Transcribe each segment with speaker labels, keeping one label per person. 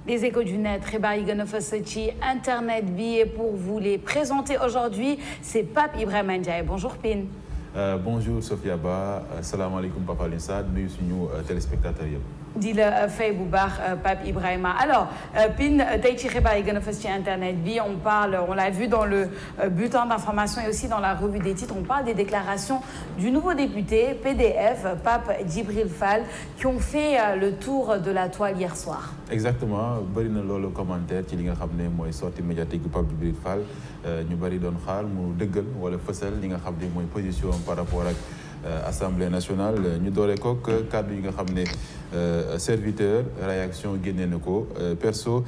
Speaker 1: Les échos du net, xibaar yi gën a fës ci internet bi, et pour vous les présenter aujourd'hui, c'est Pape Ibrahima Ndiaye. Bonjour Pine.
Speaker 2: Bonjour Sophia Ba, salaamaaleykum Papa Alioune Sarr, nuyu suñu téléspectateurs yëpp.
Speaker 1: di la fay bu baax Pape Ibrahima. Alors Pine, tey ci xibaar yi gën a fës ci internet bi, on l'a vu dans le bulletin d'information et aussi dans la revue des titres, on parle des déclarations du nouveau député PDF Pape Djibril Fall qui ont fait le tour de la toile hier soir.
Speaker 2: Exactement, bëri na loolu commentaire ci li nga xam ne mooy sortie médiatique bu Pape Djibril Fall ñu bëri doon xaar mu dëggal wala fësal li nga xam ne mooy position par rapport ak Assemblée nationale. ñu doore kook kàddu yi nga xam ne serviteur réaction génne na ko. Perso,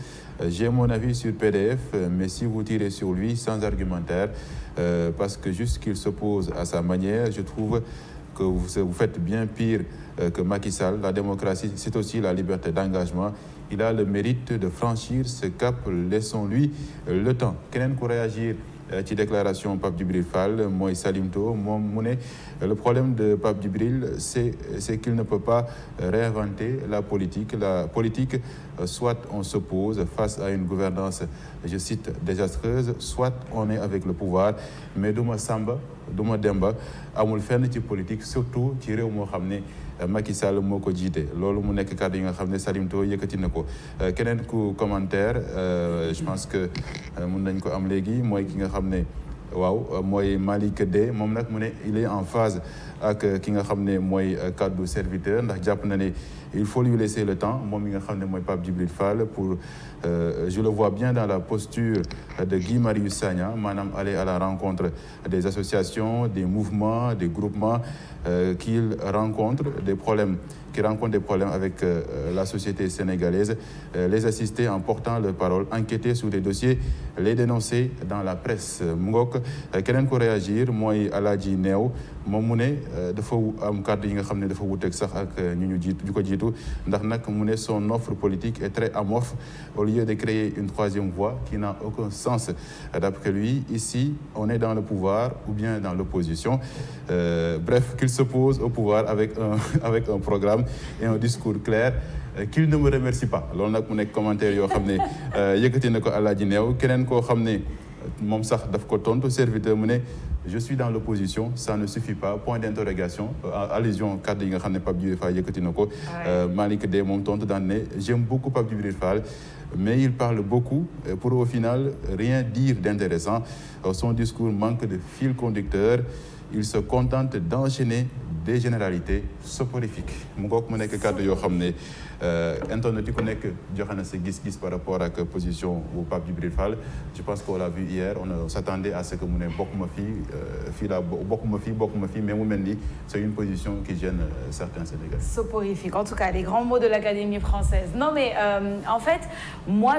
Speaker 2: j'ai mon avis sur PDF, mais si vous tirez sur lui sans argumentaire, parce que juste qu'il s'oppose à sa manière, je trouve que vous faites bien pire que Macky Sall. La démocratie, c'est aussi la liberté d'engagement. Il a le mérite de franchir ce cap, laissons-lui le temps. Keneen ku réagir ci déclaration Pape Djibril Fall mooy Salimto, moom mu ne le problème de Pape Djibril c'est qu'il ne peut pas réinventer la politique. La politique, soit on s'oppose face à une gouvernance, je cite, désastreuse, soit on est avec le pouvoir, mais duma Samba duma Demba amul fenn ci politique, surtout ci réew moo xam ne Macky Sall moo ko jiite. Loolu mu nekk kàddu yi nga xam ne Salimto yëkkati na ko. Keneen ku commentaire, je pense que mun nañ ko am léegi, mooy ki nga xam ne waaw mooy Malick D, moom nag mu ne il est en phase ak ki nga xam ne mooy kàddu serviteur, ndax jàpp na ne il faut lui laisser le temps, moom mi nga xam ne mooy Pape Djibril Fall, pour je le vois bien dans la posture de Guy Marius Sagna, maanaam aller à la rencontre des associations, des mouvements, des groupements qui rencontrent des problèmes avec la société sénégalaise, les assister en portant leur parole, enquêter sur les dossiers, les dénoncer dans la presse. Mu ngoog keneen ko réagir mooy Alaaji Neew, moom mu ne dafa am kàddu yi nga xam ne dafa wuteeg sax ak ñu ko jiitu, ndax nag mu ne son offre politique est très amorphe au lieu de créer une troisième voie qui n'a aucun sens. D'après lui, ici on est dans le pouvoir ou bien dans l'opposition. Bref, qu'il s'oppose au pouvoir avec un programme et un discours clair, qu'il ne me remercie pas. Loolu nag mu nekk commentaire yoo xam ne yëkkati na ko Alaaji Neew. Keneen koo xam ne moom sax daf ko tontu serviteur, mu ne je suis dans l'opposition, ça ne suffit pas, point d'interrogation. Allusion kàddu yi nga xam ne Pape Djibril Fall yëkkati na ko. Malick D moom tontu daan ne j'aime beaucoup Pape Djibril Fall, mais il parle beaucoup pour au final rien dire d'intéressant. Son discours manque de fil conducteur, il se contente d'enchaîner des généralités soporifiques. Mu ngoog mu nekk kàddu yoo xam ne internet yi ku nekk joxe na sa gis-gis par rapport ak position bu Pape Djibril Fall. Je pense qu'on l'a vu hier, on s'attendait à ce que mu ne bokkuma fii, mais mu mel ni c'est une position qui gêne certains Sénégalais.
Speaker 1: Soporifique, en tout cas les grands mots de l'Académie française. Non mais en fait, moi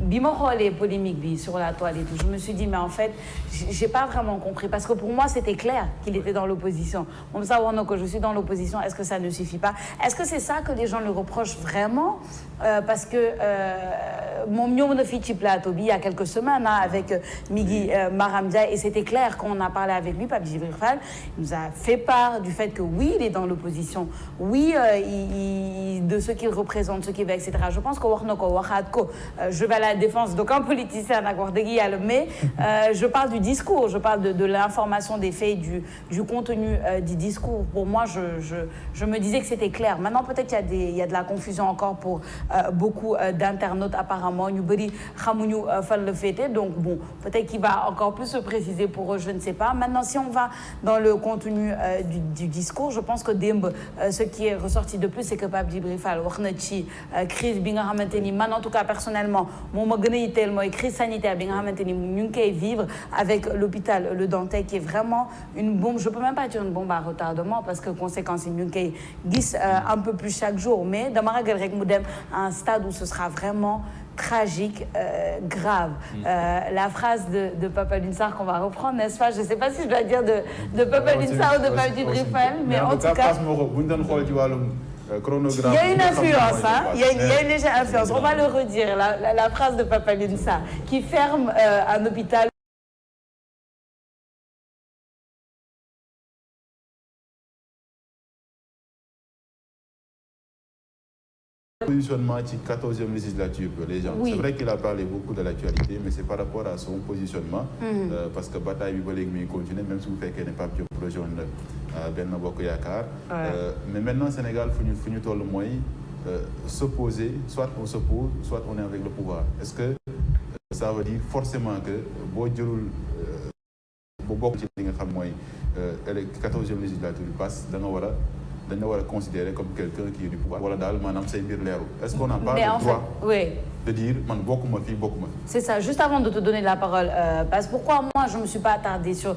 Speaker 1: bi ma xoolee polémique bi sur la toile et tout, je me suis dit mais en fait j'ai pas vraiment compris, parce que pour moi c'était clair qu'il était dans l'opposition. Comme ça, que je suis dans l'opposition, est-ce que ça ne suffit pas? Est-ce que c'est ça que les gens le reprochent vraiment? Parce que moom ñëw na fii ci plateau bi il y a quelques semaines avec Migui Maram Ndiaye, et c'était clair quand on a parlé avec lui. Pape Djibril Fall nous a fait part du fait que oui, il est dans l'opposition, oui, de ce qu'il représente, ce qu'il veut, etc. Je pense que wax na ko waxaat ko. Je vais à la défense d'aucun politicien nag wax dëgg yàlla, mais je parle du discours, je parle de l'information, des faits, du contenu du discours. Pour moi, je me disais que c'était clair. Maintenant, peut-être il y a de la confusion encore pour beaucoup d'internautes apparemment. Ñu bëri xamuñu fan la féete, donc bon, peut-être qu'il va encore plus se préciser pour eux, je ne sais pas. Maintenant, si on va dans le contenu du discours, je pense que démb ce qui est ressorti de plus, c'est que Pape Djibril Fall wax na ci crise bi nga xamante ni man en tout cas personnellement moom ma gën a yitteel mooy crise sanitaire bi nga xamante ni ñu ngi koy vivre avec l'hôpital Le Dantec, qui est vraiment une bombe, je peux même pas dire une bombe à retardement, parce que conséquences yi ñu ngi koy gis un peu plus chaque jour, mais dama ragal rek mu dem à un stade où ce sera vraiment tragique, grave. La phrase de Pape Alioune Sarr qu'on va reprendre, n'est-ce pas? Je ne sais pas si je dois dire de Pape Alioune Sarr ou de Pape Djibril Fall, mais en tout cas, il y a une influence, hein? Il y a une légère influence. On va le redire, la phrase de Pape Alioune Sarr qui ferme un hôpital.
Speaker 2: Positionnement ci 14e législature les gens.
Speaker 1: Oui.
Speaker 2: C'est vrai qu'il a parlé beaucoup de l'actualité, mais c'est par rapport à son positionnement. Parce que bataille bi ba léegi mi ngi continuer même si vous faites ne Pape Diop rejoindre Benno Bokk Yaakaar. Mais maintenant Sénégal fu ñu toll mooy s'opposer, soit on s'oppose, soit on est avec le pouvoir. Est-ce que ça veut dire forcément que boo jëlul bu bokk ci li nga xam mooy 14e législature bi passe dañ la war a considérer comme quelqu'un qui est du pouvoir wala daal maanaam say mbir leerul. Est-ce qu'on n'a pas le droit de dire man bokkuma fii bokkuma fi.
Speaker 1: C'est ça. Juste avant de te donner la parole, parce pourquoi moi je me suis pas attardée sur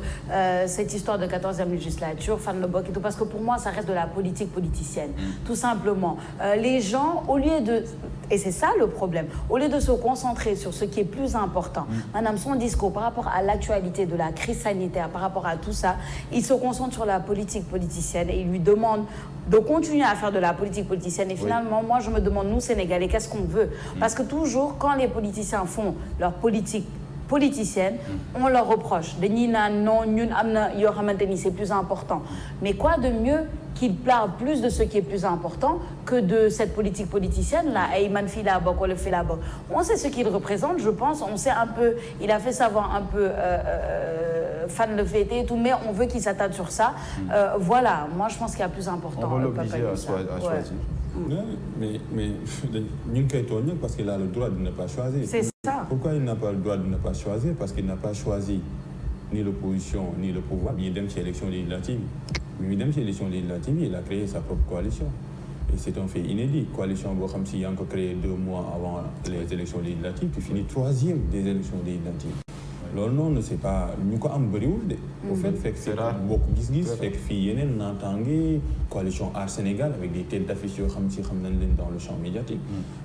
Speaker 1: cette histoire de 14e législature, fan le bokk et tout, parce que pour moi ça reste de la politique politicienne, tout simplement. Les gens, au lieu de, et c'est ça le problème, au lieu de se concentrer sur ce qui est plus important, madame, son discours par rapport à l'actualité de la crise sanitaire, par rapport à tout ça, il se concentre sur la politique politicienne et il lui demande de continuer à faire de la politique politicienne. Et finalement, moi, je me demande, nous, Sénégalais, qu'est-ce qu'on veut? Parce que toujours, quand les politiciens font leur politique politicienne, on leur reproche. Dañuy naan non, ñun am na yoo xamante ni c'est plus important. Mais quoi de mieux qu'il parle plus de ce qui est plus important que de cette politique politicienne-là. Et man fii laa bokk wala fii laa bokk. On sait ce qu'il représente, je pense. On sait un peu, il a fait savoir un peu fan le fêter et tout, mais on veut qu'il s'attarde sur ça. Voilà, moi je pense qu'il y a plus important.
Speaker 2: On va l'obliger à choisir.
Speaker 3: Non, mais ñu ngi koy tooñ parce qu'il a le droit de ne pas choisir.
Speaker 1: C'est ça.
Speaker 3: Pourquoi il n'a pas le droit de ne pas choisir? Parce qu'il n'a pas choisi ni l'opposition ni le pouvoir. Il dem ci élection législative. Il dem ci élection législative, il a créé sa propre coalition. Et c'est un fait inédit. Coalition boo xam si yaa ngi ko créé 2 mois avant les élections législatives, tu finis 3e des élections législatives. loolu noonu c'est pas ñu ko am bëriwul de. au fait fekk c'est rare bokk gis-gis fekk fii yeneen naataange coalition Aar Sénégal avec des têtes d'affiche yoo xam nañ leen dans le champ médiatique.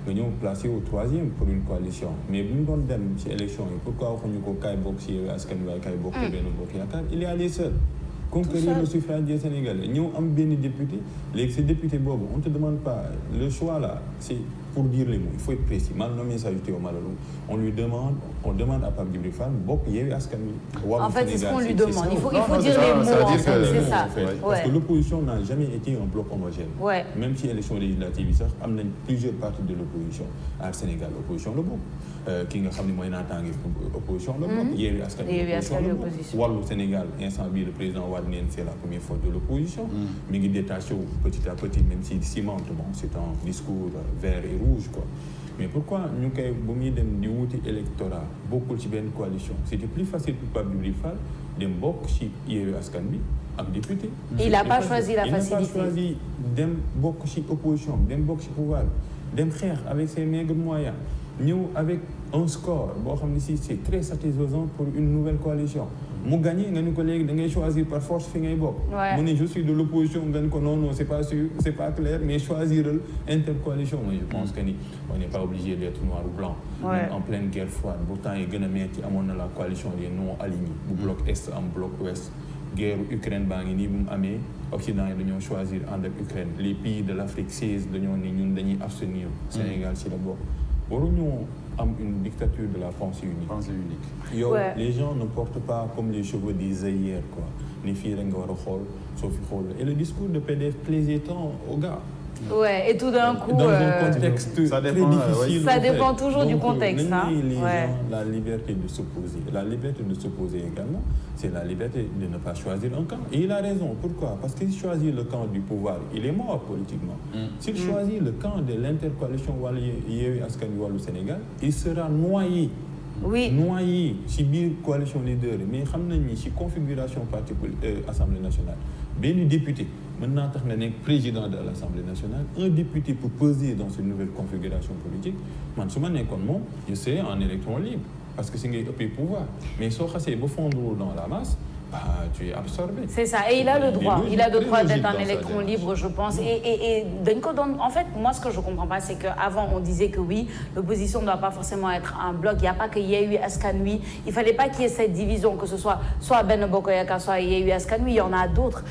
Speaker 3: nga ñëw placé au 3e pour une coalition mais bu ñu doon dem ci élection yi pourquoi waxuñu ko kaay bokk ci Yewwi Askan Wi kaay bokk ci Benno Bokk Yaakaar il est allé seul. conquérir le suffrage des Sénégalais ñëw am benn député léegi ce député boobu on te demande pas le choix là c'est pour dire les mots il faut être précis mal nommé s'ajouter au malheureux on demande à Pape Djibril Fall bokk Yewwi Askan Wi.
Speaker 1: En fait c'est ce qu'on lui demande il faut dire les mots en fait c'est ça.
Speaker 3: Parce que l'opposition n'a jamais été un bloc homogène. Même si élection législative yi sax am nañ plusieurs partis de l'opposition Aar Sénégal opposition la bokk ki nga xam ne mooy naataange opposition la bokk Yewwi Askan Wi opposition Wallu Sénégal instant bii le président Wade neen c'est la première fois de l'opposition mi ngi détaché wu petit à petit même si cimente bon c'est un discours vert et rouge quoi. Mais pourquoi ñu koy bu muy dem di wuti électorat bokkul ci benn coalition c'était plus facile pour Pape Djibril Fall dem bokk ci Yewwi Askan Wi ak député.
Speaker 1: Il n'a pas choisi la facilité.
Speaker 3: Il n'a pas choisi dem bokk ci opposition dem bokk ci pouvoir dem xeex avec ses maigres moyens ñëw avec un score boo xam ne si c'est très satisfaisant pour une nouvelle coalition. mu gagné nga ni ko léegi da ngay choisir par force fi ngay bokk. mu ne je suis de l'opposition nga ni ko non c'est pas sûr c'est pas clair mais choisiral intercoalition moi je pense que ni on n'est pas obligé d'être noir ou blanc. En pleine guerre froide bu temps yi gën a metti amoon na la coalition des non alignés bu bloc est am bloc ouest. guerre Ukraine baa ngi nii bu mu amee Occident yi dañoo choisir ànd ak Ukraine les pays de l'Afrique 16 dañoo ni ñun dañuy abstenir. Sénégal ci la bokk waruñu am une dictature de la pensée unique. Yow les gens ne portent pas comme les cheveux des œillères quoi ni fii rek nga war a xool soo fi xool et le discours de PDF plaisait tant aux gars.
Speaker 1: Ouais, et tout d'un coup.
Speaker 3: Dans un contexte
Speaker 2: ça
Speaker 3: très
Speaker 2: dépend,
Speaker 3: difficile.
Speaker 1: Ça dépend toujours du contexte.
Speaker 3: Les gens, la liberté de s'opposer. La liberté de s'opposer également, c'est la liberté de ne pas choisir un camp. Et il a raison. Pourquoi? Parce qu'il choisit le camp du pouvoir. Il est mort politiquement. S'il choisit le camp de l'intercoalition Yewwi Askan Wi Wallu Sénégal, il sera noyé. Noyé ci biir coalition leader mais xam nañ ni ci configuration parti Assemblée nationale benn député mën naa tax nga nekk président de l'Assemblée nationale un député pour peser dans cette nouvelle configuration politique man su ma nekkoon moom je serai en électron libre parce que si ngay ëppee pouvoir mais soo xasee ba fondre dans la masse tu es absorbé. C'est ça, et il a le droit. Il a le droit d'être un électron libre, je pense. Et en fait, moi, ce que je ne comprends pas, c'est qu'avant, on disait que oui, l'opposition ne doit pas forcément être un bloc. Il n'y a pas que Yewwi Askan Wi. Il ne fallait pas qu'il y ait cette division, que ce soit Benno Bokk Yaakaar, soit Yewwi Askan Wi. Il y en a d'autres.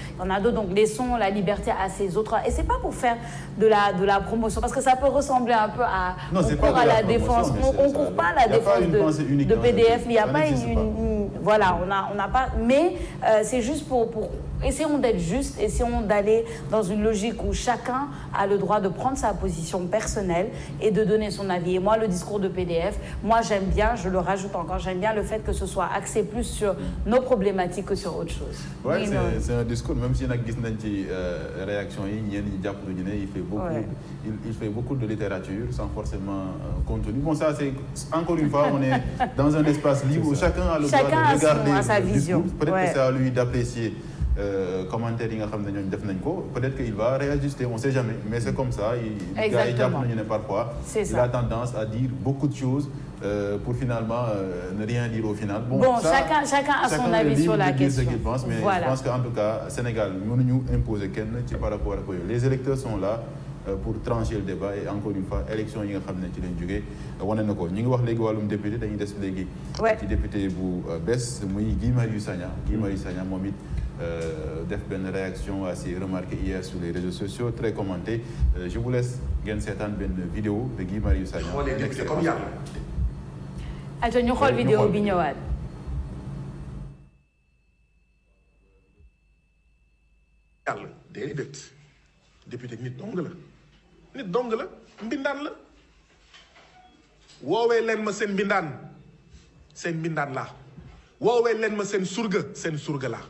Speaker 3: Donc, laissons la liberté à ces autres. Et ce n'est pas pour faire de la promotion, parce que ça peut ressembler un peu à...
Speaker 2: Non, c'est pas de la
Speaker 1: défense. On ne court pas à la défense de PDF. Il n'y a pas une... Voilà, on n'a pas... Mais c'est juste pour essayons d'être justes, essayons d'aller dans une logique où chacun a le droit de prendre sa position personnelle et de donner son avis. Et moi, le discours de PDF, moi j'aime bien, je le rajoute encore, j'aime bien le fait que ce soit axé plus sur nos problématiques que sur autre chose.
Speaker 2: Ouais, c'est un discours, même si nag gis nañ ci réaction yi ñenn ñi jàpp nañu ne il fait beaucoup de littérature sans forcément contenu. Bon, ça c'est encore une fois, on est dans un espace libre où chacun a le droit de regarder
Speaker 1: sa vision.
Speaker 2: Peut-être que c'est à lui d'apprécier commentaires yi nga xam ne ñooñu def nañ ko. Peut-être qu'il va réajuster, on ne sait jamais, mais c'est comme ça. Gars yi jàpp nañu ne parfois il a tendance à dire beaucoup de choses pour finalement ne rien dire au final.
Speaker 1: Bon, chacun a son avis sur la question.
Speaker 2: Ce qu'il pense, mais je pense qu'en tout cas Sénégal mënuñu imposer kenn ci par rapport ak yooyu. Les électeurs sont là pour trancher le débat et encore une fois élection yi nga xam ne ci lañ jógee wane na ko. ñu ngi wax léegi wàllum député, dañuy des léegi ci député bu bees muy Guy Marius Sagna. Guy Marius Sagna moom it def benn réaction assez remarquée hier sur les réseaux sociaux, très commentée. Je vous laisse ngeen seetaan benn vidéo de Guy Marius Sagna.
Speaker 1: aco ñu xool vidéo bi ñëwaat.
Speaker 4: yàlla déedéet député nit dong la mbindaan la woowee leen ma seen mbindaan laa woowee leen ma seen surga laa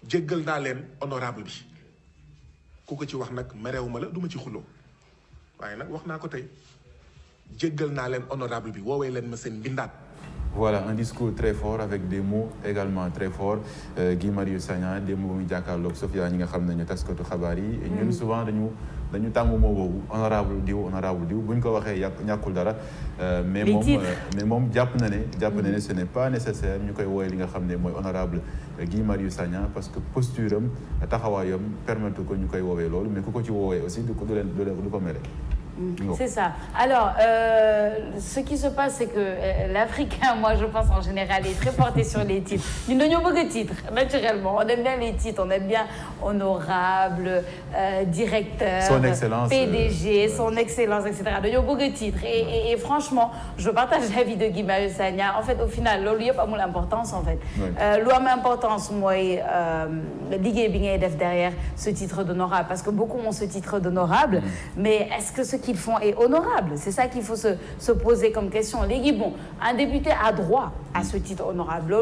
Speaker 4: jéggal naa leen honorable bi ku ko ci wax nag merewuma la duma ci xuloo waaye nag wax naa ko tey jéggal naa leen honorable bi woowee leen ma seen mbindaan.
Speaker 2: Voilà, un discours très fort avec des mots également très forts. Guy Marius Sagna des mots muy jàkkaarloog Sofia ñi nga xam ne ñu taskatu xabaar yi. et ñun souvent dañu tàmm moo boobu honorable diw bu ñu ko waxee ñàkkul dara. mais moom jàpp na ne ce n'est pas nécessaire ñu koy woowee li nga xam ne mooy honorable Guy Marius Sagna parce que posture am taxawaayam permettre ko ñu koy woowee loolu mais ku ko ci woowee aussi du ko mere.
Speaker 1: C'est ça. Alors, ce qui se passe, c'est que l'Africain, moi, je pense en général, est très porté sur les titres. Nous n'avons pas de titres, naturellement. On aime bien les titres, on aime bien honorable, directeur,
Speaker 2: son excellence,
Speaker 1: PDG, son excellence, etc. Nous n'avons pas de titres. Et franchement, je partage l'avis de Guy Marius Sagna. En fait, au final, il n'y a pas l'importance, en fait. L'importance, moi, l'idée derrière ce titre d'honorable, parce que beaucoup ont ce titre d'honorable, mais est-ce que ce qu'ils font est honorable? C'est ça qu'il faut se poser comme question. Légui, bon, un député a droit à ce titre honorable.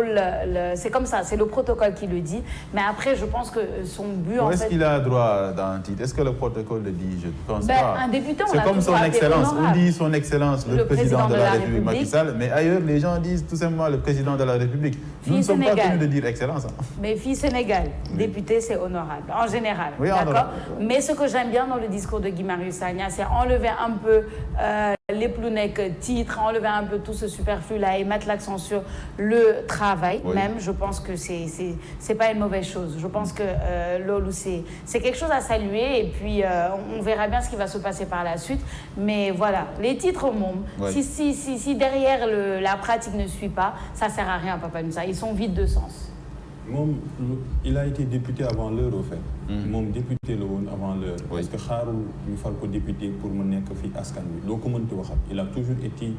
Speaker 1: C'est comme ça, c'est le protocole qui le dit. Mais après, je pense que son but, en fait...
Speaker 2: Est-ce qu'il a droit dans un titre? Est-ce que le protocole le dit? Je pense pas.
Speaker 1: Un député, on
Speaker 2: c'est comme son excellence. On dit son excellence, le président de la République Macky Sall, mais ailleurs, les gens disent tout simplement le président de la République. Nous ne sommes pas tenus de dire excellence.
Speaker 1: Mais fille Sénégal, député, c'est honorable, en général. Oui, d'accord. Mais ce que j'aime bien dans le discours de Guy Marius Sagna, c'est enlever un peu les plounecs titres, enlever un peu tout ce superflu-là et mettre l'accent sur le travail. Oui. Même, je pense que c'est pas une mauvaise chose. Je pense que Lolo, c'est quelque chose à saluer et puis on verra bien ce qui va se passer par la suite. Mais voilà, les titres, oui. si derrière la pratique ne suit pas, ça sert à rien, Papa Moussa. Ils sont vides de sens.
Speaker 3: Il a été député avant l'heure au fait. Moom député la woon avant l'heure. Parce que xaarul ñu fal ko député pour mu nekk fi askan wi loo ko mënti waxat. Il a toujours été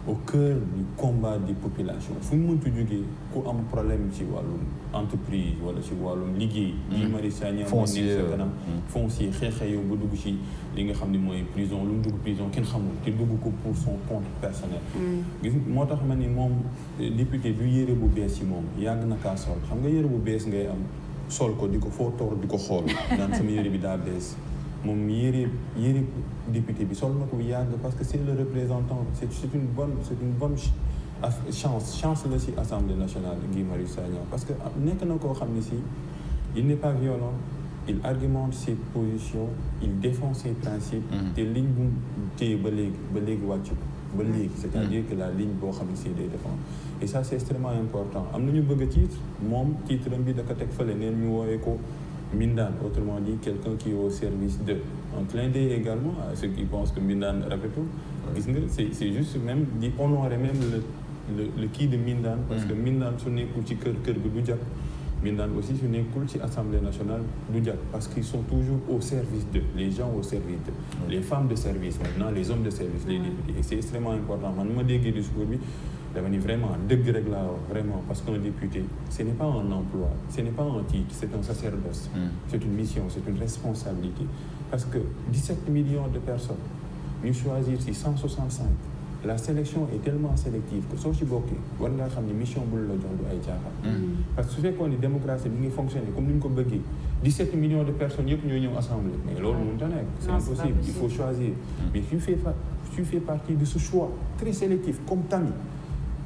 Speaker 3: au cœur du combat des populations. Fu mu mënti jógee ku am problème ci wàllum entreprise wala ci wàllum liggéey. Guy Marius Sagna moo nekk sa kanam. Foncier xeexee yow ba dugg ci li nga xam ne mooy prison lu mu dugg prison kenn xamul te dugg ko pour son compte personnel. Gis moo tax ma ni moom député du yére bu bees ci moom yàgg na kaa sol xam nga yére bu bees ngay am. sol ko di ko foo toor di ko xool naan sama yére bi daa bees moom yére député bi sol na ko yàgg parce que c'est le représentant c'est une bonne chance la ci Assemblée nationale Guy Marius Sagna parce que nekk na koo xam ne si il n'est pas violent il argumente ses positions il défend ses principes te ligne bu téye ba léegi wàcc ba léegi c'est-à-dire que la ligne boo xam ne si day défendre et ça c'est extrêmement important am na ñu bëgg a titre moom titre am bi da ko teg fële neen ñu woowee ko mbindaan autrement dit quelqu'un qui est au service de un clin d'œil également à ceux qui pensent que mbindaan rafetul gis nga c'est juste même di honorer même le kii de mbindaan parce que mbindaan su nekkul ci kër gi du jag mbindaan aussi su nekkul ci Assemblée nationale du jag parce qu'ils sont toujours au service de les gens au service de les femmes de service maintenant les hommes de service les députés et c'est extrêmement important man ma déggee discours bi dama ni vraiment dëgg rek laa wax vraiment parce qu'un député ce n'est pas un emploi ce n'est pas un titre c'est un sacerdoce c'est une mission c'est une responsabilité parce que 17 millions de personnes ñu choisir ci 165 la sélection est tellement sélective que soo ci bokkee war ngaa xam ne mission bu la jox du ay caaxaan parce que su fekkoon ni démocratie bi ngi fonctionner comme ni ñu ko bëggee 17 millions de personnes yëpp ñoo ñëw assemblée mais loolu mënut a nekk c'est impossible il faut choisir mais tu fais partie de ce choix très sélectif comme Tami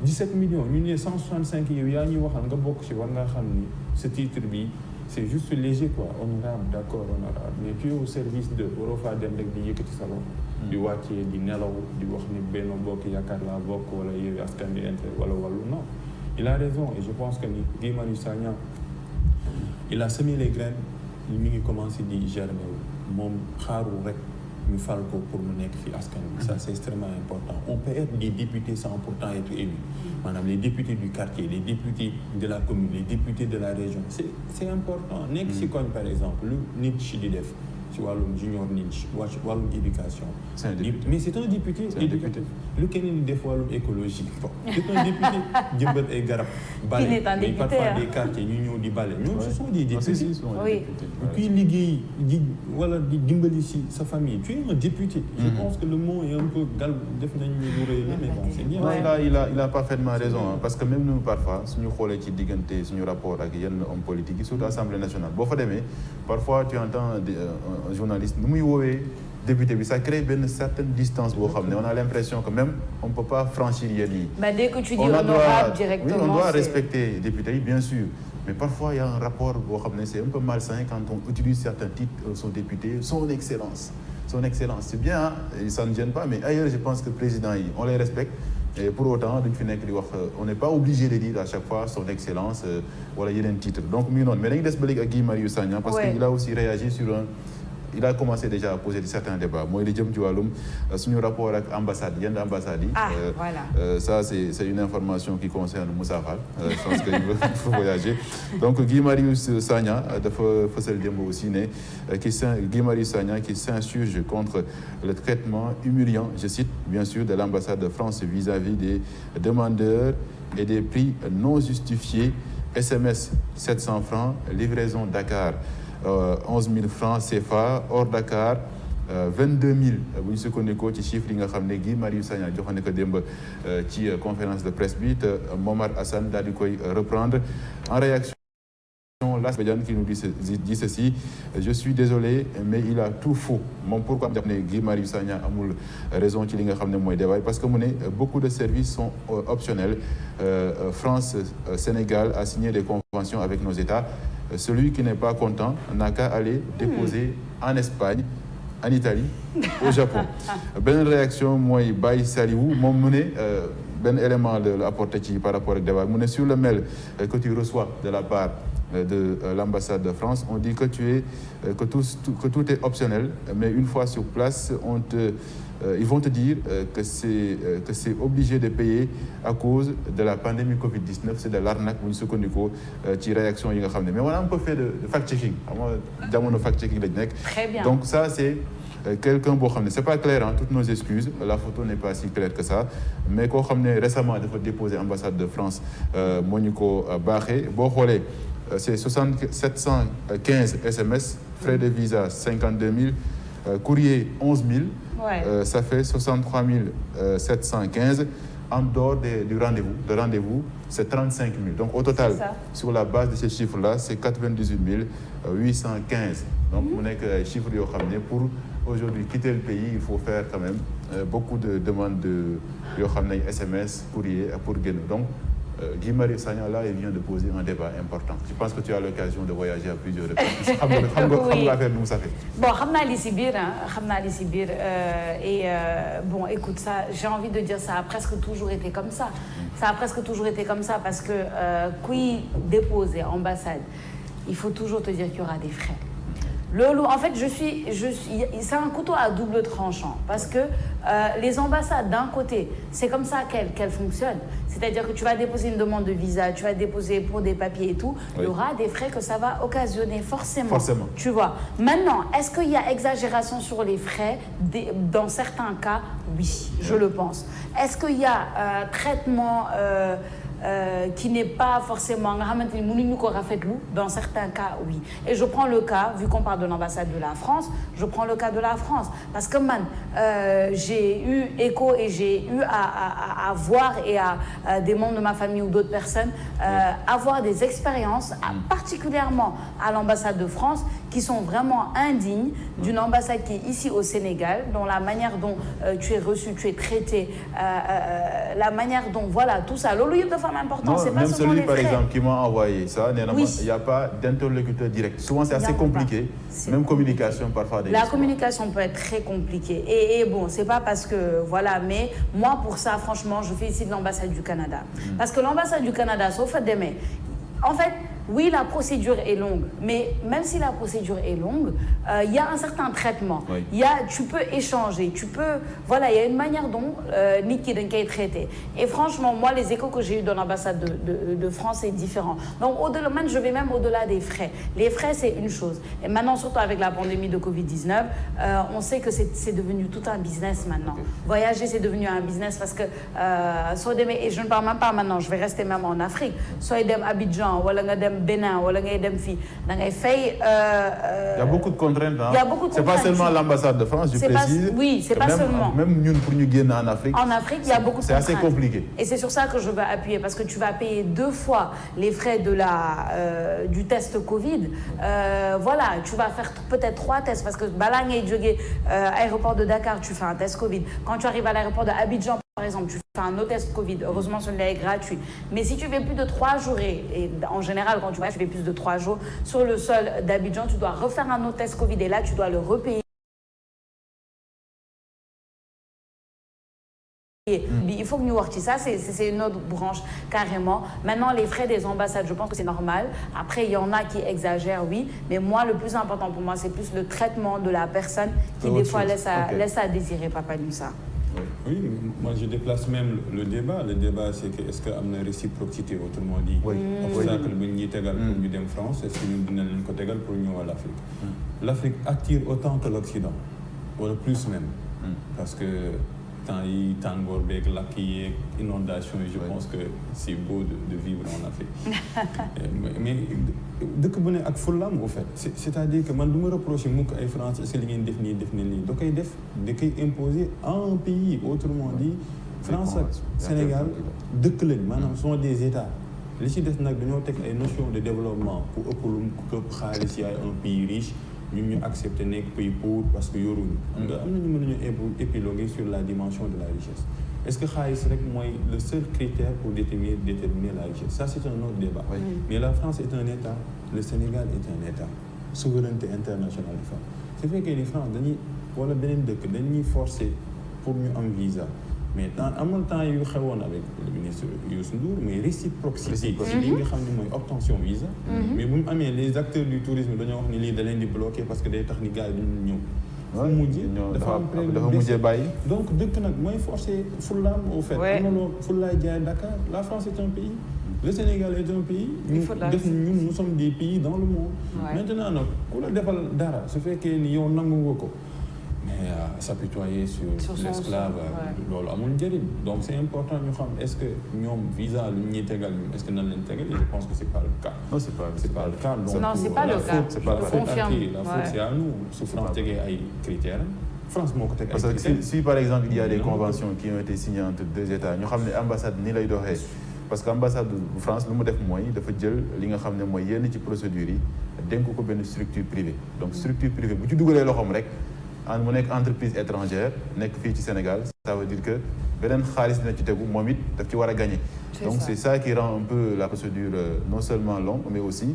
Speaker 3: 17 millions ñu ne 165 yow yaa ñuy waxal nga bokk ci war ngaa xam ni ce titre bi c'est juste léger quoi honorable d'accord honorable mais tu es au service de waroo faa dem rek di yëkkati sa loxo di wàccee di nelaw di wax ni Benno Bokk Yaakaar laa bokk wala Yewwi Askan Wi wala wàllu non il a raison et je pense que ni Guy Marius Sagna il a semé les graines mi ngi commencé di germer moom xaarul rek ñu fal ko pour mu nekk fi askan wi ça c'est extrêmement important on peut être des députés sans pourtant être élu maanaam les députés du quartier les députés de la commune les députés de la région c'est important nekk si koñ par exemple lu nit ci di def ci wàllum junior niche wàllum éducation mais c'est un député éducatif lu keneen di def wàllum écologie bon c'est un député jëmbat ay garab bale mais parfois des quartiers ñu ñëw di bale ñoom ce sont des députés kuy liggéey di wala di dimbali ci sa famille tu es un député je pense que le mot est un peu gal def nañu lu rëy mais bon c'est bien
Speaker 2: il a parfaitement raison parce que même nous parfois suñu xoolee ci diggante suñu rapport ak yenn hommes politiques yi surtout Assemblée nationale boo fa demee parfois tu entends un journaliste nu muy woowee député bi ça crée une certaine distance boo xam ne on a l'impression que même on peut pas franchir yenn yi.
Speaker 1: Mais dès que tu dis honorable directement,
Speaker 2: oui, on doit respecter les députés bien sûr mais parfois il y a un rapport boo xam ne c'est un peu malsain quand on utilise certains titres son député son excellence c'est bien hein? Et ça ne gêne pas mais ailleurs je pense que président yi on les respecte et pour autant duñ fi nekk di wax on n'est pas obligé de dire à chaque fois son excellence wala yeneen titre donc mi ngi noonu mais dañuy des ba léegi ak Guy Marius Sagna parce que il a aussi réagi sur il a commencé déjà à poser certains débats mooy li jëm ci wàllum suñu rapport ak ambassade yenn ambassades yi.
Speaker 1: Voilà.
Speaker 2: Ça c'est une information qui concerne Moussa Fall. Je pense qu'il faut voyager. Donc Guy Marius Sagna dafa fësal démb aussi ne Guy Marius Sagna qui s'insurge contre le traitement humiliant, je cite bien sûr, de l'ambassade de France vis-à-vis des demandeurs et des prix non justifiés. SMS 700 francs, livraison Dakar. 11 000 francs CFA hors Dakar 22 000 bu ñu sukkandikoo ci chiffres yi nga xam ne Guy Marius Sagna joxoon ko démb ci conférence de presse bi te Momar Assane daal di koy reprendre en réaction. Las Badiane qui nous dit ceci je suis désolé mais il a tout faux moom pourquoi jàpp ne Guy Marius Sagna amul raison ci li nga xam ne mooy débat parce que mu ne beaucoup de services sont optionnels France Sénégal a signé des conventions avec nos États celui qui n'est pas content n'a qu'à aller déposer en Espagne en Italie au Japon benn réaction mooy Baye Saliou moom mu ne benn élément la apporté ci par rapport ak débat mu ne sur le mail que tu reçois de la part de l'ambassade de France on dit que que tout est optionnel mais une fois sur place ils vont te dire que c'est obligé de payer à cause de la pandémie Covid-19 c'est de l'arnaque bu ñu sukkandikoo ci réaction yi nga xam ne mais on a un peu fait de fact-checking xam nga jamono fact-checking lañ nekk.
Speaker 1: Très bien.
Speaker 2: Donc ça c'est quelqu'un boo xam ne c'est pas clair hein, toutes nos excuses la photo n'est pas si claire que ça mais koo xam ne récemment dafa déposé ambassade de France moo ñu ko baaxee boo xoolee c'est 715 SMS frais de visa 52 000 courrier 11 000 ça fait 63 715 en dehors du rendez-vous c'est 35 000 donc au total sur la base de ces chiffres-là c'est 98 815 donc mu nekk ay chiffres yoo xam ne pour aujourd'hui quitter le pays il faut faire quand même beaucoup de demandes yoo xam ne SMS courrier pour génn donc Guy Marius Sagna là il vient de poser un débat important je pense que tu as l'occasion de voyager à plusieurs reprises xam nga affaire nu mu safee
Speaker 1: bon xam naa li si biir et bon écoute ça j'ai envie de dire ça a presque toujours été comme ça parce que kuy déposer ambassade il faut toujours te dire qu'il y aura des frais En fait, c'est un couteau à double tranchant parce que les ambassades, d'un côté, c'est comme ça qu'elles fonctionnent. C'est-à-dire que tu vas déposer une demande de visa, tu vas déposer pour des papiers et tout, il y aura des frais que ça va occasionner, forcément. Tu vois. Maintenant, est-ce qu'il y a exagération sur les frais? Dans certains cas, oui, je le pense. Est-ce qu'il y a traitement qui n'est pas forcément dans certains cas, oui. Et je prends le cas, vu qu'on parle de l'ambassade de la France, je prends le cas de la France. Parce que j'ai eu écho et j'ai eu à voir et à des membres de ma famille ou d'autres personnes avoir des expériences, particulièrement à l'ambassade de France, qui sont vraiment indignes d'une ambassade qui est ici au Sénégal, dont la manière dont tu es reçu, tu es traité, la manière dont, voilà, tout ça. L'olive de femme important, c'est pas
Speaker 2: même
Speaker 1: seulement
Speaker 2: celui,
Speaker 1: les
Speaker 2: par
Speaker 1: frais.
Speaker 2: exemple, qui m'a envoyé ça,
Speaker 1: Oui.
Speaker 2: il n'y a pas d'interlocuteur direct. Souvent, c'est assez compliqué. Même communication, parfois.
Speaker 1: La communication peut être très compliquée. Et bon, c'est pas parce que, voilà, mais moi, pour ça, franchement, je félicite l'ambassade du Canada. Parce que l'ambassade du Canada, sauf à demain, en fait, oui, la procédure est longue, mais même si la procédure est longue, il y a un certain traitement.
Speaker 2: Oui.
Speaker 1: Tu peux échanger, voilà, il y a une manière dont Niki Denke est traité. Et franchement, moi, les échos que j'ai eus dans l'ambassade de France, c'est différent. Donc, je vais même au-delà des frais. Les frais, c'est une chose. Et maintenant, surtout avec la pandémie de Covid-19, on sait que c'est devenu tout un business maintenant. Okay. Voyager, c'est devenu un business parce que, et je ne parle même pas maintenant, je vais rester même en Afrique. Soit dem Abidjan, ou Bénin, ou dem fi, il
Speaker 2: y a beaucoup de contraintes. Hein?
Speaker 1: Il y a beaucoup de
Speaker 2: c'est
Speaker 1: contraintes.
Speaker 2: Pas seulement l'ambassade de France, je précise.
Speaker 1: Oui, c'est pas seulement.
Speaker 2: Même nous, pour nous gagner en Afrique.
Speaker 1: En Afrique, il y a beaucoup de contraintes.
Speaker 2: C'est assez compliqué.
Speaker 1: Et c'est sur ça que je veux appuyer, parce que tu vas payer 2 fois les frais du test Covid. Voilà, tu vas faire peut-être 3 tests, parce que Balang et Djogé, aéroport de Dakar, tu fais un test Covid. Quand tu arrives à l'aéroport de Abidjan, par exemple, tu fais un autre test Covid. Heureusement, celui-là est gratuit. Mais si tu fais plus de 3 jours, et en général, quand tu fais plus de 3 jours sur le sol d'Abidjan, tu dois refaire un autre test Covid. Et là, tu dois le repayer. Il faut que nous voir ça, c'est une autre branche carrément. Maintenant, les frais des ambassades, je pense que c'est normal. Après, il y en a qui exagèrent, oui. Mais moi, le plus important pour moi, c'est plus le traitement de la personne qui, des fois, laisse à désirer, Papa Nusa.
Speaker 3: Oui, moi je déplace même le débat. Le débat, c'est que est-ce qu'il y a une réciprocité, autrement dit, obstacle pour nous France, est-ce que nous donnons une côté pour nous à l'Afrique? L'Afrique attire autant que l'Occident, ou le plus même, parce que Tangor, Laki, inondation, je pense que c'est beau de vivre en Afrique. Mais dès que vous êtes avec Fulham, au fait, c'est-à-dire que je me reproche à la France, est-ce que vous définir. Donc, il imposer à un pays, autrement dit, France, Sénégal, deux clés, maintenant, sont des États. Les États ont une notion de développement pour un pays riche. Nous acceptons les pays pauvres parce que nous avons épiloguer sur la dimension de la richesse. Est-ce que Khaïs est le seul critère pour déterminer la richesse? Ça, c'est un autre débat. Oui. Mais la France est un État, le Sénégal est un État. Souveraineté internationale de France. C'est vrai que les France, ils sont forcés pour nous un visa. Mais en même temps, il y a eu avec le ministre Youssou Ndour, mais réciprocité, c'est obtention visa. Mais les acteurs du tourisme, ils sont bloqués parce que les techniques sont donc, moi, forcé Fulham, au fait. Dakar, la France est un pays, le Sénégal est un pays, nous sommes des pays dans le monde. Maintenant, ce fait que nous avons mais s'apitoyer sur l'esclave, donc c'est important de savoir est-ce que nous visa est-ce que nous l'intègrons? Je pense que c'est pas le cas.
Speaker 2: Non, c'est pas le cas.
Speaker 1: Non, c'est pas le cas.
Speaker 2: C'est pas le cas.
Speaker 3: La faute c'est à nous. Sous France, il y a des critères. France,
Speaker 2: parce que si par exemple il y a des conventions qui ont été signées entre 2 États, nous avons l'ambassade ni lay doxé. Parce que l'ambassade de France, lu mu def mooy dafa jël li nga xam ne mooy yenn ci procédures yi dénk ko benn structure privée. Donc structure privée bu ci dugalee loxoom rek mu nekk entreprise étrangère nekk fii ci Sénégal, ça veut dire que beneen xaalis dina ci tegu moom it daf ci war a gagner. Donc c'est ça qui rend un peu la procédure non seulement longue mais aussi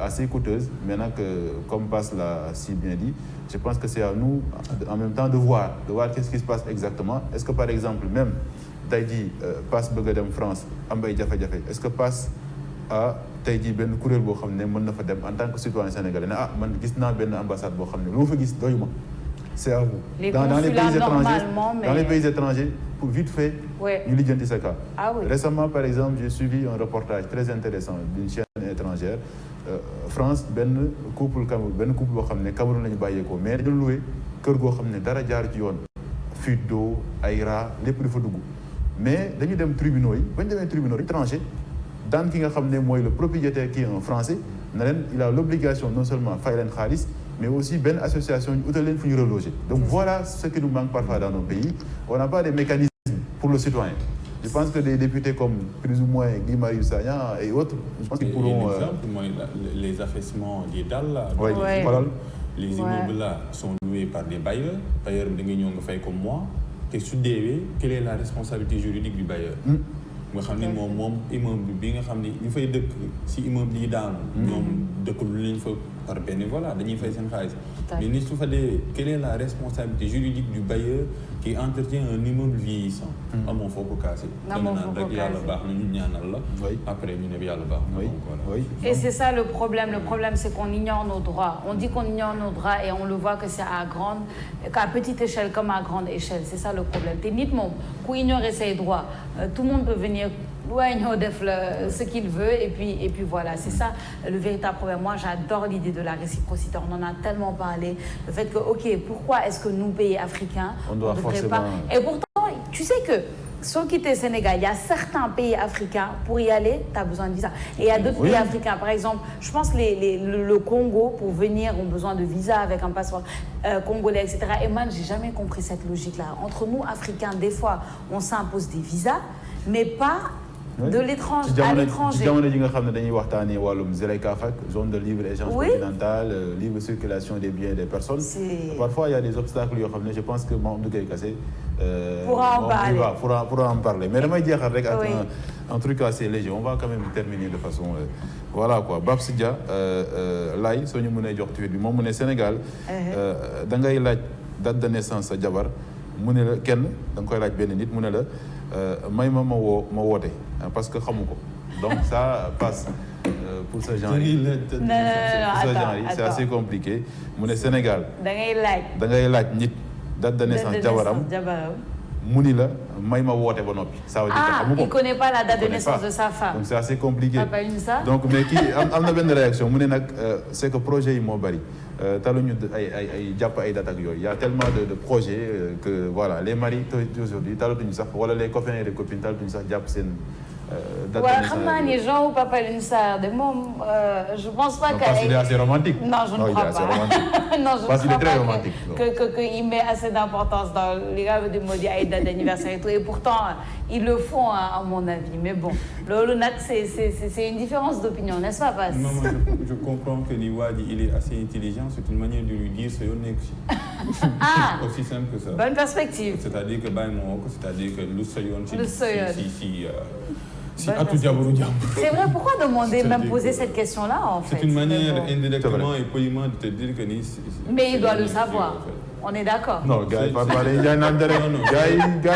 Speaker 2: assez coûteuse. Maintenant que, comme Passe l'a si bien dit, je pense que c'est à nous en même temps de voir qu'est-ce qui se passe exactement. Est-ce que par exemple même tey jii Passe bëgg a dem France am ay jafe-jafe, est-ce que Passe a tey jii benn kuréel boo xam ne mën na fa dem en tant que citoyen sénégalais ne ah man gis naa benn ambassade boo xam ne lu ma fa gis doyuma. C'est à vous. Dans les pays étrangers, pour vite fait, ñu lijjanti sa cas.
Speaker 1: Ah oui.
Speaker 2: Récemment, par exemple, j'ai suivi un reportage très intéressant d'une chaîne étrangère. France, benn couple boo xam ne Cameroun la ñu bàyyeekoo mais dañu loué kër goo xam ne dara jaar ci yoon. Fuite d'eau, ay rats, lépp dafa dugg. Mais dañu dem tribunaux yi bañ demee tribunaux yi tranché daan ki nga xam ne mooy le propriétaire qui est un Français na leen il a l'obligation non seulement fay leen xaalis mais aussi benn association ñu utal leen fu ñu reloger. Donc voilà ce qui nous manque parfois dans nos pays. On n'a pas de mécanismes pour le citoyen. Je pense que des députés comme plus ou moins Guy Marius Sagna et autres, je pense qu'ils pourront...
Speaker 3: Exemple, moi, les affaissements des dalles là,
Speaker 2: oui, voilà.
Speaker 3: Les immeubles là sont loués par des bailleurs. Bailleurs da nga ñëw nga fay comme moi. te su deewee quelle est la responsabilité juridique du bailleur. nga xam ni moom immeuble bi nga xam ni ñu fay dëkk si immeuble yi daanu. ñoom dëkkul lu ñu fa par bénévolat dañuy fay seen xaalis. mais ni su fa dee quelle est la responsabilité juridique du bailleur qui entretient un immeuble vieillissant. amoo foo ko kaase.
Speaker 1: amoo foo ko kaase
Speaker 3: yàlla baax na ñu ñaanal la. après ñu ne yàlla baax na.
Speaker 2: Oui.
Speaker 1: Et c'est ça le problème. Le problème, c'est qu'on ignore nos droits. On dit qu'on ignore nos droits et on le voit que c'est qu'à petite échelle comme à grande échelle. C'est ça le problème. Te nit moom ku ignorer ses droits, tout le monde peut venir ce qu'il veut et puis voilà. C'est ça le véritable problème. Moi, j'adore l'idée de la réciprocité. On en a tellement parlé. Le fait que, ok, pourquoi est-ce que nous, pays africains,
Speaker 2: on devrait forcément... pas...
Speaker 1: Et pourtant, tu sais que sans quitter le Sénégal, il y a certains pays africains, pour y aller, tu as besoin de visa. Et il y a d'autres pays africains, par exemple, je pense que le Congo, pour venir, ont besoin de visa avec un passeport congolais, etc. Et moi, je n'ai jamais compris cette logique-là. Entre nous, Africains, des fois, on s'impose des visas, mais pas de l'étranger, à l'étranger.
Speaker 2: jamono ji nga xam ne dañuy waxtaanee wàllum ZLECAf ak zone de libre échange continental, libre circulation des biens et des personnes. Parfois, il y a des obstacles yoo xam ne je pense que Mamadou Gueye Kassé pourra en parler. Mais damay jeexal rek ak un truc assez léger. On va quand même terminer de façon voilà quoi. Babs Dia Laye soo ñu mënee jox tweet bi moom mu ne Sénégal da ngay laaj date de naissance sa jabar mu ne la kenn da nga koy laaj benn nit mu ne la may ma woote parce que xamu ko donc ça passe pour ce genre yi c'est assez compliqué mu ne Sénégal
Speaker 1: da ngay
Speaker 2: laaj nit date de naissance jabaram mu ni la may ma woote ba noppi. Ça veut dire que xamu ko
Speaker 1: il connaît pas la date de naissance de sa femme.
Speaker 2: Donc c'est assez compliqué.
Speaker 1: Papa Insa.
Speaker 2: Donc mais kii am na benn réaction mu ne nag c'est que projet yi moo bari taluñu ay jàpp ay date ak yooyu. Il y a tellement de projets que voilà les maris aujourd'hui talatuñu sax wala les copains et les copines talatuñu sax jàpp seen date de naissance.
Speaker 1: xam naa ni Jean ou Papa Insa de moom je pense pas que.
Speaker 2: Parce qu'il est assez romantique.
Speaker 1: Non, je ne crois pas. Non, je
Speaker 2: parce qu'il est
Speaker 1: ne
Speaker 2: très
Speaker 1: crois
Speaker 2: romantique.
Speaker 1: Que il met assez d'importance dans les gars de modi ay date d'anniversaire et tout. Et pourtant ils le font à mon avis. Mais bon, loolu nag c'est une différence d'opinion, n'est-ce pas Bass?
Speaker 3: Non, je comprends que ni waa ji il est assez intelligent. C'est une manière de lui dire sa yoon nekk ci. Aussi simple que ça.
Speaker 1: Bonne perspective.
Speaker 3: C'est-à-dire que bàyyi ma woo ko, c'est-à-dire que lu sa yoon ci
Speaker 1: si
Speaker 3: atu jabaru jàmbur.
Speaker 1: C'est vrai, pourquoi demander même poser cette question-là en fait?
Speaker 3: C'est une manière indirectement et poliment de te dire que ni.
Speaker 1: Mais il doit le savoir. On est d'accord.
Speaker 2: Non, gars, pas parler. Gars,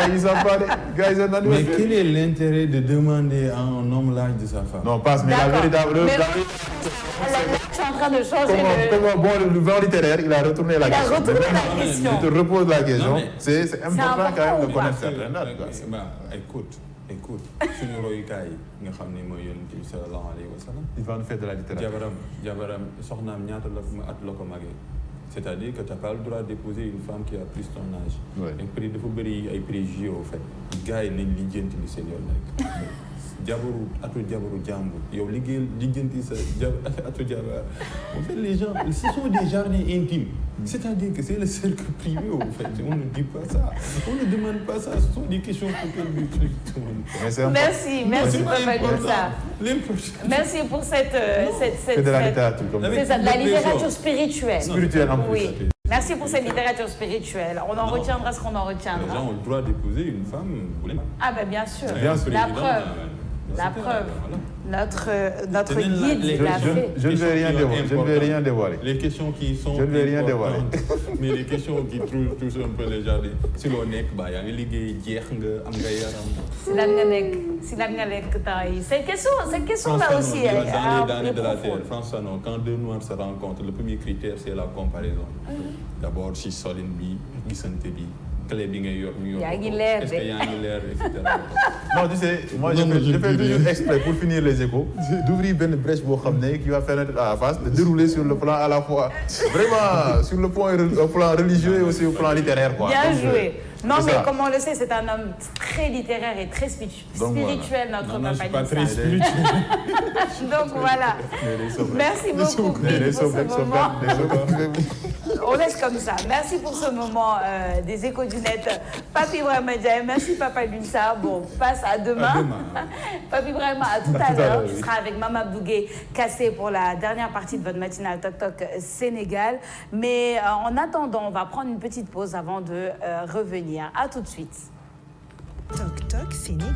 Speaker 2: ils ont parlé. Gars, ils ont parlé.
Speaker 3: Mais quel est l'intérêt de demander à un homme l'âge de sa femme?
Speaker 2: Non, passe, mais la véritable.
Speaker 1: Je suis en train de changer
Speaker 2: le vent littéraire, il a retourné la question.
Speaker 1: Il a retourné la question.
Speaker 2: Je te repose la question. C'est important quand même de connaître certaines dates.
Speaker 3: Écoute, suñu royukaay yi nga xam ne mooy Yonent bi sallallahu alayhi wa sallam.
Speaker 2: Il va nous faire de la littérature.
Speaker 3: jabaram soxnaam ñaata la ko magee. C'est-à-dire que tu n'as pas le droit d'épouser une femme qui a plus ton âge. Et dafa bëri ay préjugés au fait. Gars yi nañ lijjanti li seen yoon nekk. atu jabaru jàmbur yow liggéeyal lijjanti sa atu jabar. En fait les gens ce sont des jardins intimes. C'est-à-dire que c'est le cercle privé au fait. On ne dit pas ça. On ne demande pas ça. Ce sont des questions pour
Speaker 1: Merci Papa Insa. Merci pour cette
Speaker 2: c'est de la littérature.
Speaker 1: C'est ça, de la littérature spirituelle.
Speaker 2: Spirituelle en plus.
Speaker 1: Oui. Merci pour cette littérature spirituelle. On en retiendra ce qu'on en retiendra.
Speaker 3: Les gens ont le droit d'épouser une femme.
Speaker 1: Ah ben bien sûr.
Speaker 2: Bien sûr.
Speaker 1: La preuve. notre guide, il l'a fait.
Speaker 2: Je ne vais rien dévoiler.
Speaker 3: Les questions qui sont
Speaker 2: je ne vais rien dévoiler.
Speaker 3: Mais les questions qui touchent un peu les gens, si l'on est bah yaa ngi liggéey jeex nga am nga yaram.
Speaker 1: si lan nga nekk temps yi cette question là aussi
Speaker 3: elle est de la terre. France non, quand deux noirs se rencontrent, le premier critère c'est la comparaison. D'abord si solin bi gisante bi clé bi ngay yor ñu yor est-ce que yaa ngi leer etc.
Speaker 2: Non, tu sais, moi je fais toujours exprès pour finir les échos d'ouvrir une brèche boo xam ne qui va permettre à la face de dérouler sur le plan à la fois vraiment sur le plan religieux et aussi au plan littéraire quoi.
Speaker 1: Bien joué. Non, mais comme on le sait, c'est un homme très littéraire et très spirituel,
Speaker 2: voilà.
Speaker 1: notre papa.
Speaker 3: Je suis pas très spirituel.
Speaker 1: Donc voilà. Merci beaucoup pour ce moment. On laisse comme ça. Merci pour ce moment des échos du net. Papi Ibrahima Ndiaye, merci Papa Lunsa. Bon, passe à demain. Papi Ibrahima, à tout à l'heure. Tu seras avec Mama Bougué Kassé pour la dernière partie de votre matinale Toc Toc Sénégal. Mais en attendant, on va prendre une petite pause avant de revenir. À tout de suite.
Speaker 5: Toc Toc Sénégal.